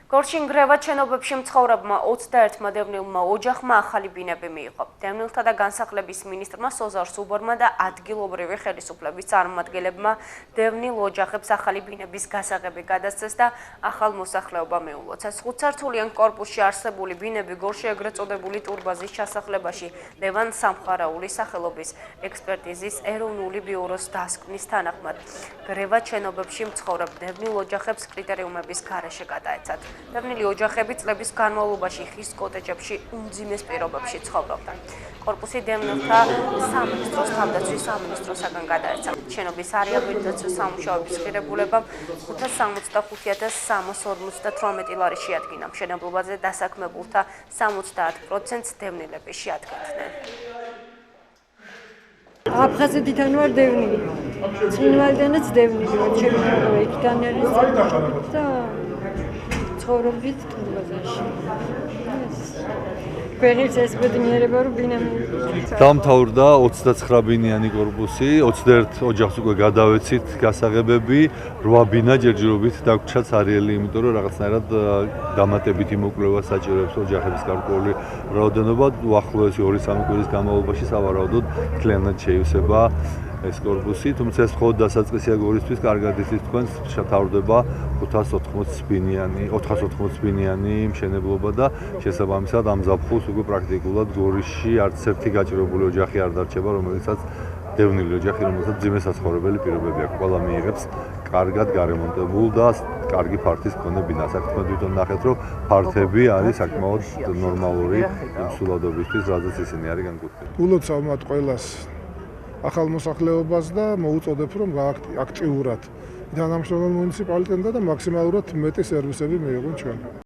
გორში ნგრევად შენობებში მცხოვრებმა 21 დევნილმა ოჯახმა ახალი ბინები მიიღო. დევნილთა და განსახლების მინისტრმა სოზარ სუბორმა და ადგილობრივი ხელისუფლების წარმომადგენლებმა დევნილ ოჯახებს ახალი ბინების გასაღები გადასცეს და ახალ მოსახლეობა მიულოცეს. 5 სართულიან კორპუსში არსებული ბინები გორში ეგრეთ წოდებული ტურბაზის ჩასახლებაში ლევან სამხარაულის სახელობის ექსპერტიზის ეროვნული ბიუროს დასკვნის თანახმად ნგრევად შენობებში მცხოვრებ დევნილ ოჯახებს კრიტერიუმების გარეშე გადაეცათ. დევნილი ოჯახები წლების განმავლობაში ხის კოტეჯებში უმძიმეს პირობებში ცხოვრობდა. კორპუსი დევნილთა სამინისტროს თავდაცვის სამინისტროსაგან გადაეცა. შენობის არეაბილიტაციის სამუშაოების ღირებულებამ 565,358 ლარი შეადგინა. მშენებლობაზე დასაქმებულთა 70%-ს დევნილები შეადგენდნენ. აფხაზეთიდან ვარ დევნილი. წინვალდანაც დევნილი ვარ. შემოგვიყვება იქიდან არის და ცხოვრობდით ტურბაზაში. გვერდს ეს ბედნიერება რომ ბინა დამთავრდა 29 ბინიანი კორპუსი, 21 ოჯახს უკვე გადავეცით გასაღებები, 8 ბინა ჯერჯერობით დაგვრჩა ცარიელი, იმიტომ რომ რაღაცნაირად დამატებითი მოკვლევა საჭიროებს ოჯახების გარკვეული რაოდენობა. უახლოესი 2-3 კვირის განმავლობაში სავარაუდოდ მთლიანად შეივსება ეს კორპუსი, თუმცა ეს მხოლოდ დასაწყისია გორისთვის, კარგად იცით თქვენ, შეთავრდება 480 ბინიანი მშენებლობა და შესაბამისად ამ ზაფხულს უკვე პრაქტიკულად გორიში არც ერთი გაჭირებული ოჯახი არ დარჩება, რომელიცაც დევნილი ოჯახი, რომელსაც მძიმე საცხოვრებელი პირობები აქვს. ყველა მიიღებს კარგად გარემონტებულ და კარგი ფართის მქონე ბინას. აქ თქვენ თვითონ ნახეთ, რომ ფართები არის საკმაოდ ნორმალური სულადობისთვის, რადგან ისინი არის განკუთვნილი. გულოცავ მათ ყველას ახალ მოსახლეობას და მოუწოდებ, რომ აქტიურად თანამშრომლობენ მუნიციპალიტეტთან და მაქსიმალურად მეტი სერვისები მიიღონ ჩვენ.